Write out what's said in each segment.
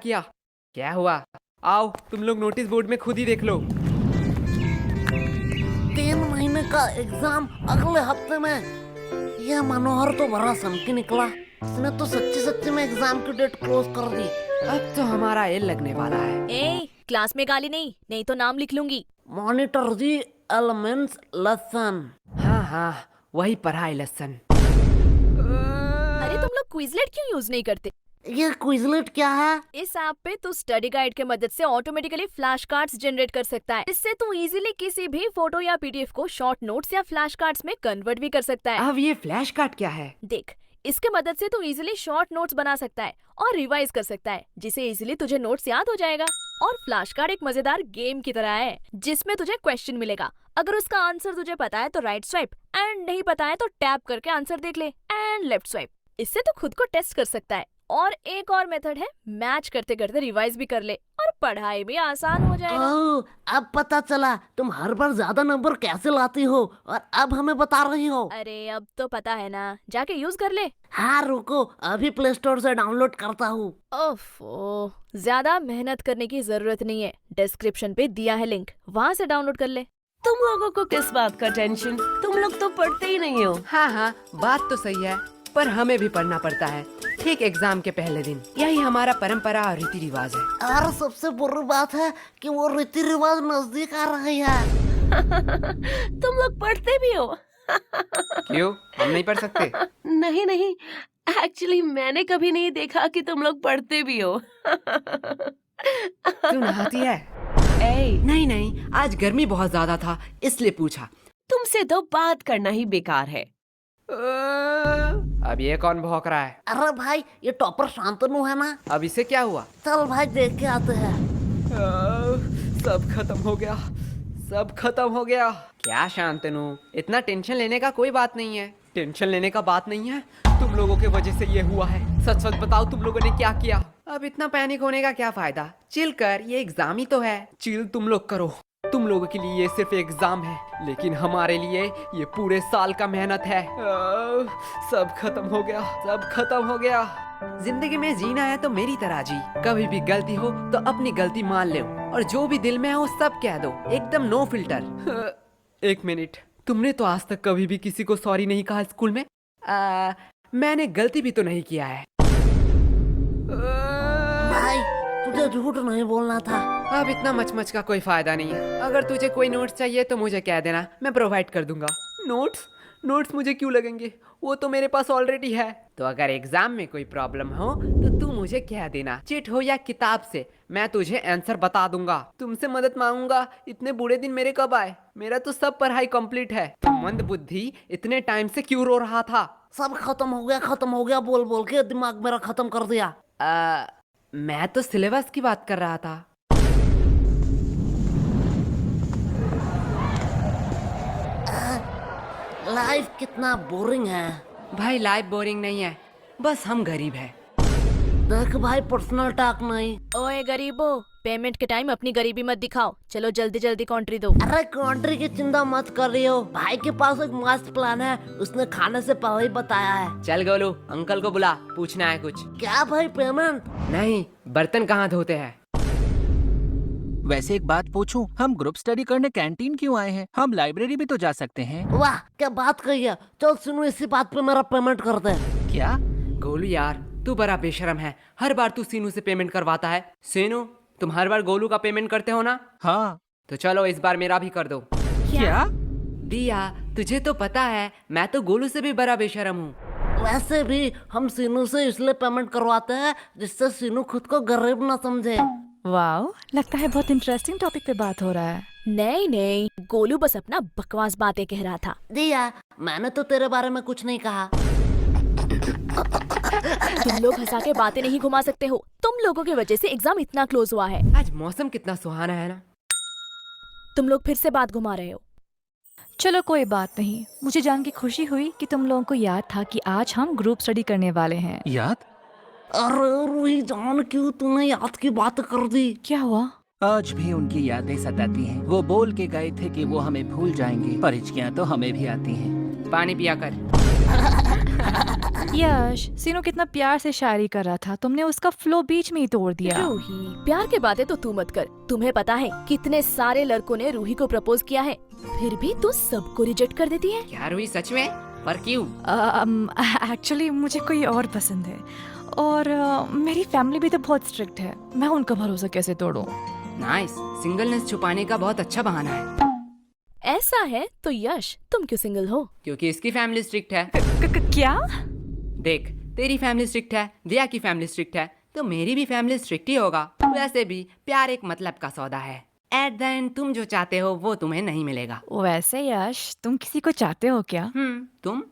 किया? क्या हुआ? आओ तुम लोग नोटिस बोर्ड में खुद ही देख लो। 3 महीने का एग्जाम अगले हफ्ते में। यह मनोहर तो बड़ा सनकी निकला। इसने तो सच्ची सच्ची में एग्जाम की डेट क्लोज कर दी। अब तो हमारा एल लगने वाला है। ए, क्लास में गाली नहीं तो नाम लिख लूंगी। मॉनिटर जी, एलिमेंट्स लेसन। हाँ, वही पढ़ाई लेसन। अरे तुम लोग क्विजलेट क्यों यूज नहीं करते? ये क्विजलेट क्या है? इस ऐप पे तू स्टडी गाइड के मदद से ऑटोमेटिकली फ्लैश कार्ड्स जनरेट कर सकता है। इससे तू इजीली किसी भी फोटो या पीडीएफ को शॉर्ट नोट्स या फ्लैश कार्ड्स में कन्वर्ट भी कर सकता है। अब ये फ्लैश कार्ड क्या है? देख, इसके मदद से तू इजीली शॉर्ट नोट्स बना सकता है और रिवाइज कर सकता है, जिससे इजीली तुझे नोट्स याद हो जाएगा। और फ्लैश कार्ड एक मजेदार गेम की तरह है, जिसमें तुझे क्वेश्चन मिलेगा। अगर उसका आंसर तुझे पता है तो राइट स्वाइप, एंड नहीं पता है तो टैप करके आंसर देख ले, एंड लेफ्ट स्वाइप। इससे तू खुद को टेस्ट कर सकता है। और एक और मेथड है, मैच करते करते रिवाइज भी कर ले और पढ़ाई भी आसान हो जाएगा। ओह, अब पता चला तुम हर बार ज्यादा नंबर कैसे लाती हो और अब हमें बता रही हो। अरे अब तो पता है ना, जाके यूज कर ले। हाँ रुको, अभी प्ले स्टोर से डाउनलोड करता हूँ। ओफो, ज्यादा मेहनत करने की जरूरत नहीं है, डिस्क्रिप्शन पे दिया है लिंक, वहाँ से डाउनलोड कर ले। तुम लोगों को किस बात का टेंशन? तुम लोग तो पढ़ते ही नहीं हो। हाँ, बात तो सही है, पर हमें भी पढ़ना पड़ता है, ठीक एग्जाम के पहले दिन। यही हमारा परंपरा और रीति रिवाज है। और सबसे बुरी बात है कि वो रीति रिवाज नजदीक आ रही है। तुम लोग पढ़ते भी हो? क्यों, हम नहीं पढ़ सकते? नहीं, एक्चुअली मैंने कभी नहीं देखा कि तुम लोग पढ़ते भी हो। तू नहाती है? ए, नहीं, आज गर्मी बहुत ज्यादा था इसलिए पूछा। तुमसे तो बात करना ही बेकार है। अब ये कौन भौंक रहा है? अरे भाई, ये टॉपर शांतनु है ना? अब इसे क्या हुआ? चल भाई देख के आते हैं। सब खत्म हो गया, सब खत्म हो गया। क्या शांतनु, इतना टेंशन लेने का कोई बात नहीं है। टेंशन लेने का बात नहीं है, तुम लोगों के वजह से ये हुआ है। सच सच बताओ, तुम लोगों ने क्या किया? अब इतना पैनिक होने का क्या फायदा? चिल कर, ये एग्जाम ही तो है। चिल तुम लोग करो। तुम लोगों के लिए ये सिर्फ एग्जाम है, लेकिन हमारे लिए ये पूरे साल का मेहनत है। सब खत्म हो गया, सब खत्म हो गया। जिंदगी में जीना है तो मेरी तरह जी। कभी भी गलती हो तो अपनी गलती मान लो और जो भी दिल में हो सब कह दो, एकदम नो फिल्टर। एक मिनट, तुमने तो आज तक कभी भी किसी को सॉरी नहीं कहा स्कूल में? मैंने गलती भी तो नहीं किया है। भाई तुझे झूठ नहीं बोलना था। अब इतना मच का कोई फायदा नहीं है। अगर तुझे कोई नोट्स चाहिए तो मुझे कह देना, मैं प्रोवाइड कर दूंगा। नोट्स मुझे क्यों लगेंगे? वो तो मेरे पास ऑलरेडी है। तो अगर एग्जाम में कोई प्रॉब्लम हो तो तू मुझे कह देना, चिट हो या किताब से, मैं तुझे आंसर बता दूंगा। तुमसे मदद मांगूंगा। इतने बुरे दिन मेरे कब आए? मेरा तो सब पढ़ाई कंप्लीट है। तो मंद बुद्धि इतने टाइम से क्यों रो रहा था? सब खत्म हो गया बोल बोल के दिमाग मेरा खत्म कर दिया। मैं तो सिलेबस की बात कर रहा था। लाइफ कितना बोरिंग है। भाई लाइफ बोरिंग नहीं है, बस हम गरीब हैं। देख भाई, पर्सनल टॉक नहीं। ओए गरीबो, पेमेंट के टाइम अपनी गरीबी मत दिखाओ। चलो जल्दी जल्दी कॉन्ट्री दो। अरे कंट्री की चिंता मत कर रही हो, भाई के पास एक मस्त प्लान है, उसने खाने से पहले ही बताया है। चल गोलू, अंकल को बुला, पूछना है कुछ। क्या भाई, पेमेंट? नहीं, बर्तन कहाँ धोते हैं? वैसे एक बात पूछूं, हम ग्रुप स्टडी करने कैंटीन क्यों आए हैं? हम लाइब्रेरी भी तो जा सकते हैं। वाह क्या बात कही है। चल सुनो, इसी बात पे मेरा पेमेंट कर दे। क्या? गोलू यार, तू बड़ा बेशरम है। हर बार तू सीनू से पेमेंट करवाता है। सीनू, तुम हर बार गोलू का पेमेंट करते हो ना? हाँ। तो चलो इस बार मेरा भी कर दो। क्या? दिया, तुझे तो पता है मैं तो गोलू से भी बड़ा बेशरम हूँ। वैसे भी हम सीनू से इसलिए पेमेंट करवाते हैं जिससे सीनू खुद को गरीब ना समझे। वाओ, लगता है बहुत इंटरेस्टिंग टॉपिक पे बात हो रहा है। नहीं, गोलू बस अपना बकवास बातें कह रहा था। दिया, मैंने तो तेरे बारे में कुछ नहीं कहा। तुम लोग हंसा के बातें नहीं घुमा सकते हो। तुम लोगों की वजह से एग्जाम इतना क्लोज हुआ है। आज मौसम कितना सुहाना है ना। तुम लोग फिर से बात घुमा रहे हो। चलो कोई बात नहीं, मुझे जान के खुशी हुई कि तुम लोगों को याद था कि आज हम ग्रुप स्टडी करने वाले हैं। याद? अरे रूही जान, क्यों तूने याद की बात कर दी? क्या हुआ? आज भी उनकी यादें सताती हैं। वो बोल के गए थे कि वो हमें भूल जाएंगे, पर हिचकियां तो हमें भी आती हैं। पानी पिया कर। यश, सीनू कितना प्यार से शायरी कर रहा था, तुमने उसका फ्लो बीच में ही तोड़ दिया। रूही, प्यार की बातें तो तू मत कर। तुम्हें पता है कितने सारे लड़कों ने रूही को प्रपोज किया है, फिर भी तू सबको रिजेक्ट कर देती है। क्या रूही, सच में? पर क्यों? एक्चुअली मुझे कोई और पसंद है, और मेरी फैमिली भी तो बहुत स्ट्रिक्ट है, मैं उनका भरोसा कैसे तोड़ूं? नाइस, सिंगलनेस छुपाने का बहुत अच्छा बहाना है। ऐसा है तो यश, तुम क्यों सिंगल हो? क्योंकि इसकी फैमिली स्ट्रिक्ट है। क्या? देख, तेरी फैमिली स्ट्रिक्ट है, दिया की फैमिली स्ट्रिक्ट है, तो मेरी भी फैमिली स्ट्रिक्ट ही होगा। वैसे भी प्यार एक मतलब का सौदा है। एट द एंड तुम जो चाहते हो वो तुम्हें नहीं मिलेगा। वैसे यश, तुम किसी को चाहते हो क्या? तुम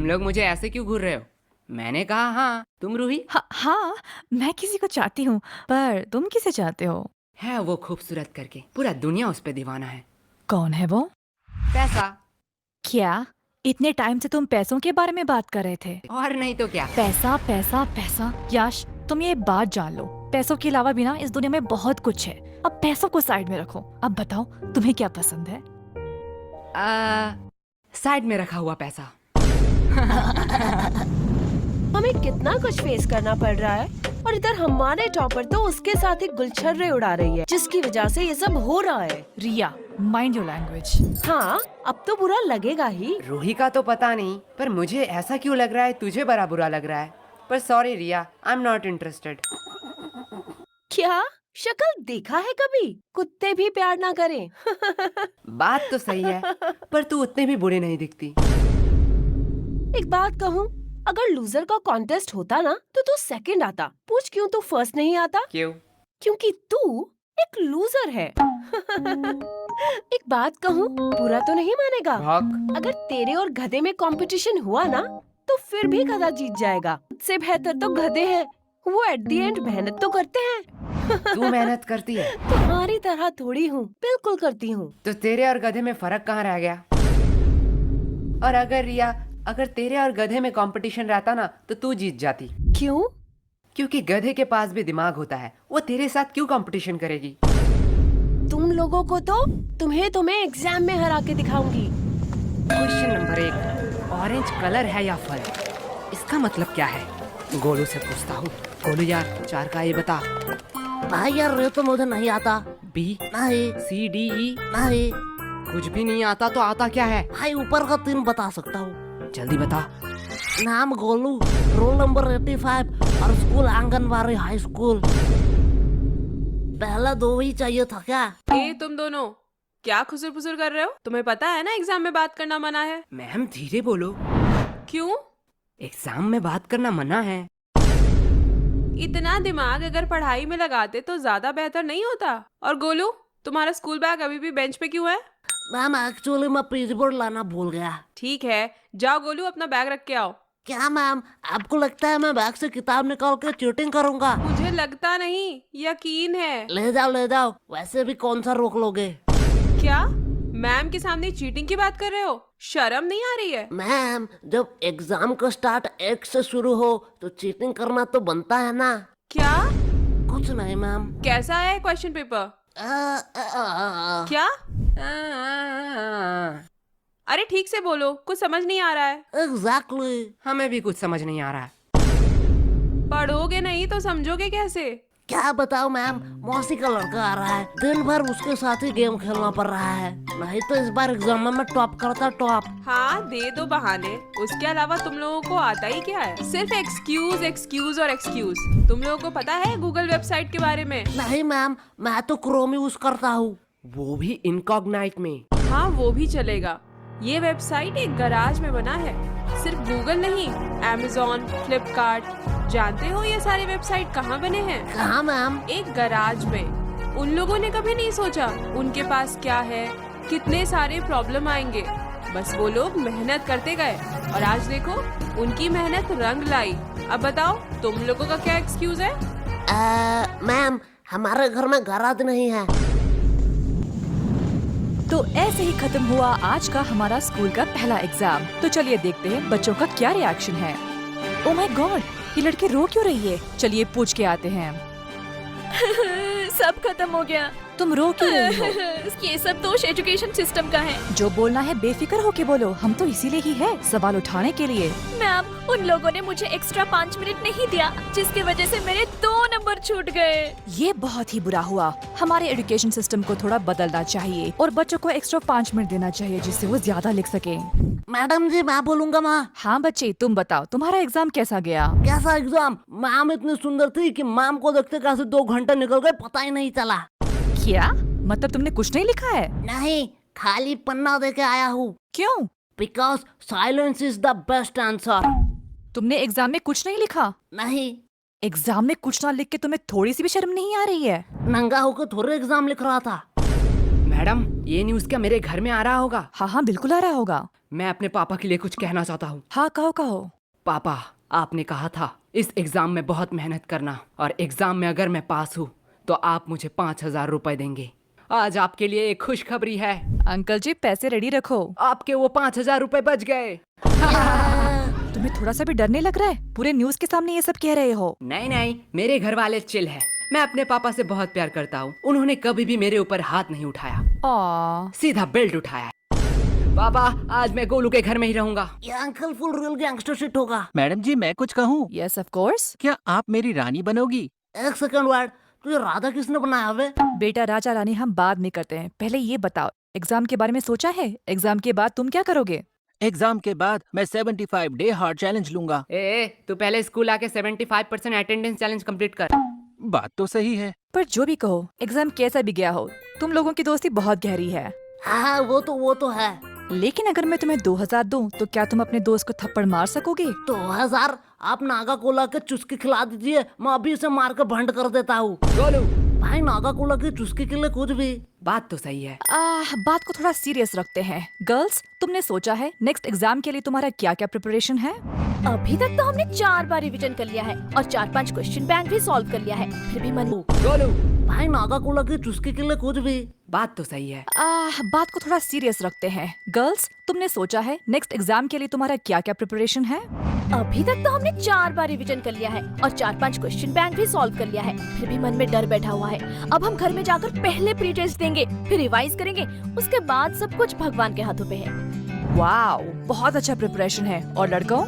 लोग मुझे ऐसे क्यों घूर रहे हो? मैंने कहा हाँ। तुम रूही? हाँ, मैं किसी को चाहती हूँ, पर तुम किसे चाहते हो? है वो खूबसूरत करके, पूरा दुनिया उस पे दीवाना है। कौन है वो? पैसा। क्या इतने टाइम से तुम पैसों के बारे में बात कर रहे थे? और नहीं तो क्या। पैसा पैसा पैसा। यश, तुम ये बात जान लो, पैसों के अलावा भी ना इस दुनिया में बहुत कुछ है। अब पैसों को साइड में रखो, अब बताओ तुम्हें क्या पसंद है? साइड में रखा हुआ पैसा। हमें कितना कुछ फेस करना पड़ रहा है, और इधर हमारे टॉपर तो उसके साथ ही गुलछर्रे उड़ा रही है, जिसकी वजह से ये सब हो रहा है। रिया, माइंड योर लैंग्वेज। हाँ, अब तो बुरा लगेगा ही। रूही का तो पता नहीं, पर मुझे ऐसा क्यों लग रहा है तुझे बड़ा बुरा लग रहा है। पर sorry Riya, I am not interested. क्या शक्ल देखा है कभी? कुत्ते भी प्यार ना करें। बात तो सही है, पर तू उतने भी बुरे नहीं दिखती। एक बात कहूँ, अगर लूजर का कॉन्टेस्ट होता ना तो तू सेकंड आता। पूछ क्यों तू फर्स्ट नहीं आता? क्यों? क्योंकि तू एक लूजर है। एक बात कहूँ, बुरा तो नहीं मानेगा? भौंक। अगर तेरे और गधे में कंपटीशन हुआ ना तो फिर भी गधा जीत जाएगा। उससे बेहतर तो गधे हैं, वो एट द एंड मेहनत तो करते हैं। तू मेहनत करती है? तुम्हारी तरह थोड़ी हूँ, बिल्कुल करती हूँ। तो तेरे और गधे में फर्क कहाँ रह गया? और अगर रिया, अगर तेरे और गधे में कंपटीशन रहता ना तो तू जीत जाती। क्यों? क्योंकि गधे के पास भी दिमाग होता है, वो तेरे साथ क्यों कंपटीशन करेगी? तुम लोगों को तो तुम्हें एग्जाम में हरा के दिखाऊंगी। क्वेश्चन नंबर 1, ऑरेंज कलर है या फल? इसका मतलब क्या है? गोलू से पूछता हूँ। गोलू यार, 4 का ये बता। भाई यार, ये तो मुझे नहीं आता। बी, नहीं सी, डी, ई? नहीं कुछ भी नहीं आता तो आता क्या है? भाई, ऊपर का 3 बता सकता हूँ। जल्दी बता। नाम गोलू, रोल नंबर 85 और स्कूल आंगनबाड़ी हाई स्कूल। पहला 2 ही चाहिए था क्या? ए तुम दोनों क्या खुसुर फुसुर कर रहे हो? तुम्हें पता है ना एग्जाम में बात करना मना है। मैम धीरे बोलो। क्यों? एग्जाम में बात करना मना है। इतना दिमाग अगर पढ़ाई में लगाते तो ज्यादा बेहतर नहीं होता। और गोलू, तुम्हारा स्कूल बैग अभी भी बेंच पे क्यों है? मैम एक्चुअली मैं पेज बोर्ड लाना भूल गया। ठीक है, जाओ गोलू अपना बैग रख के आओ। क्या मैम, आपको लगता है मैं बैग से किताब निकाल के चीटिंग करूंगा? मुझे लगता नहीं, यकीन है। ले जाओ, वैसे भी कौन सा रोक लोगे? क्या मैम के सामने चीटिंग की बात कर रहे हो? शर्म नहीं आ रही है? मैम, जब एग्जाम का स्टार्ट 1 से शुरू हो तो चीटिंग करना तो बनता है ना। क्या? कुछ नहीं मैम। कैसा है क्वेश्चन पेपर? क्या? अरे ठीक से बोलो, कुछ समझ नहीं आ रहा है। एग्जैक्टली। हमें भी कुछ समझ नहीं आ रहा है। पढ़ोगे नहीं तो समझोगे कैसे? क्या बताओ मैम, मौसी का लड़का आ रहा है, दिन भर उसके साथ ही गेम खेलना पड़ रहा है। नहीं तो इस बार एग्जाम में मैं टॉप करता, टॉप। हाँ, दे दो बहाने, उसके अलावा तुम लोगों को आता ही क्या है? सिर्फ एक्सक्यूज एक्सक्यूज और एक्सक्यूज। तुम लोगों को पता है गूगल वेबसाइट के बारे में? नहीं मैम, मैं तो क्रोम यूज करता हूँ। वो भी इनकॉग्नाइट में। हाँ, वो भी चलेगा। ये वेबसाइट एक गराज में बना है। सिर्फ गूगल नहीं, Amazon, फ्लिपकार्ट, जानते हो ये सारे वेबसाइट कहाँ बने हैं? कहाँ मैम? एक गराज में। उन लोगों ने कभी नहीं सोचा उनके पास क्या है, कितने सारे प्रॉब्लम आएंगे। बस वो लोग मेहनत करते गए और आज देखो उनकी मेहनत रंग लाई। अब बताओ तुम लोगों का क्या एक्सक्यूज है? मैम, हमारे घर में गराज नहीं है। तो ऐसे ही खत्म हुआ आज का हमारा स्कूल का पहला एग्जाम। तो चलिए देखते हैं बच्चों का क्या रिएक्शन है। ओह माय गॉड, ये लड़की रो क्यों रही है? चलिए पूछ के आते हैं। सब खत्म हो गया। तुम रो क्यों रही हो? ये सब दोष एजुकेशन सिस्टम का है। जो बोलना है बेफिक्र होके बोलो, हम तो इसीलिए ही है, सवाल उठाने के लिए। मैम, उन लोगों ने मुझे एक्स्ट्रा 5 मिनट नहीं दिया, जिसकी वजह से मेरे 2 नंबर छूट गए। ये बहुत ही बुरा हुआ। हमारे एजुकेशन सिस्टम को थोड़ा बदलना चाहिए और बच्चों को एक्स्ट्रा 5 मिनट देना चाहिए, जिससे वो ज्यादा लिख सके। मैडम जी मैं बोलूंगा माँ। हाँ बच्चे, तुम बताओ तुम्हारा एग्जाम कैसा गया? कैसा एग्जाम? मैम इतनी सुंदर थी कि मैम को देखते कैसे 2 घंटे निकल गए पता ही नहीं चला। क्या मतलब तुमने कुछ नहीं लिखा है? नहीं, खाली पन्ना दे के आया हूँ। क्यों? Because silence is the best answer. तुमने एग्जाम में कुछ नहीं लिखा? नहीं, एग्जाम में कुछ ना लिख के तुम्हें थोड़ी सी भी शर्म नहीं आ रही है? नंगा होकर थोड़े एग्जाम लिख रहा था। मैडम, ये न्यूज़ क्या मेरे घर में आ रहा होगा? हाँ हाँ बिल्कुल आ रहा होगा। मैं अपने पापा के लिए कुछ कहना चाहता हूँ। हाँ कहो कहो। पापा, आपने कहा था इस एग्जाम में बहुत मेहनत करना, और एग्जाम में अगर मैं पास हूँ तो आप मुझे 5,000 रुपए देंगे। आज आपके लिए एक खुशखबरी है। अंकल जी पैसे रेडी रखो। आपके वो 5,000 रुपए बच गए। तुम्हें थोड़ा सा भी डर नहीं लग रहा है? पूरे न्यूज के सामने ये सब कह रहे हो। नहीं नहीं, मेरे घर वाले चिल है। मैं अपने पापा से बहुत प्यार करता हूँ। उन्होंने कभी भी मेरे ऊपर हाथ नहीं उठाया, आ, सीधा बेल्ट उठाया। पापा, आज मैं गोलू के घर में ही रहूंगा। ये uncle full real gangster shit होगा। मैडम जी मैं कुछ कहूँ? Yes of course. क्या आप मेरी रानी बनोगी? एक सेकंड वर्ड, तुझे राधा किसने बनाया वे? बेटा राजा रानी हम बाद में करते हैं, पहले ये बताओ एग्जाम के बारे में सोचा है? एग्जाम के बाद तुम क्या करोगे? एग्जाम के बाद मैं 75 डे हार्ड चैलेंज लूंगा। तू पहले स्कूल आके 75% अटेंडेंस चैलेंज कंप्लीट कर। बात तो सही है। पर जो भी कहो, एग्जाम कैसा भी गया हो, तुम लोगों की दोस्ती बहुत गहरी है। हाँ वो तो है। लेकिन अगर मैं तुम्हें 2,000 दूं, तो क्या तुम अपने दोस्त को थप्पड़ मार सकोगे? 2000? आप नागा कोला के चुस्की खिला दीजिए, मैं अभी इसे मार कर भंड कर देता हूँ। गोलू, भाई नागा कोला की चुस्की के लिए कुछ भी। बात तो सही है। बात को थोड़ा सीरियस रखते हैं। गर्ल्स, तुमने सोचा है नेक्स्ट एग्जाम के लिए तुम्हारा क्या क्या प्रिपरेशन है? अभी तक तो हमने 4 बार रिवीजन कर लिया है और 4-5 क्वेश्चन बैंक भी सॉल्व कर लिया है, फिर भी मन। गोलू, भाई नागा कोला की चुस्की के लिए कुछ भी। बात तो सही है। बात को थोड़ा सीरियस रखते हैं। गर्ल्स, तुमने सोचा है नेक्स्ट एग्जाम के लिए तुम्हारा क्या क्या प्रिपरेशन है? अभी तक तो हमने 4 बार रिवीजन कर लिया है और 4-5 क्वेश्चन बैंक भी सॉल्व कर लिया है, फिर भी मन में डर बैठा हुआ है। अब हम घर में जाकर पहले प्री टेस्ट देंगे, फिर रिवाइज करेंगे, उसके बाद सब कुछ भगवान के हाथों पे है। वाओ, बहुत अच्छा प्रिपरेशन है। और लड़कों?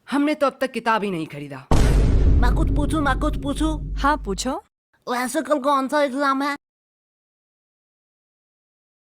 हमने तो अब तक किताब ही नहीं खरीदा। मैं कुछ पूछूं? हाँ पूछो। वैसे कल कौन सा एग्जाम है?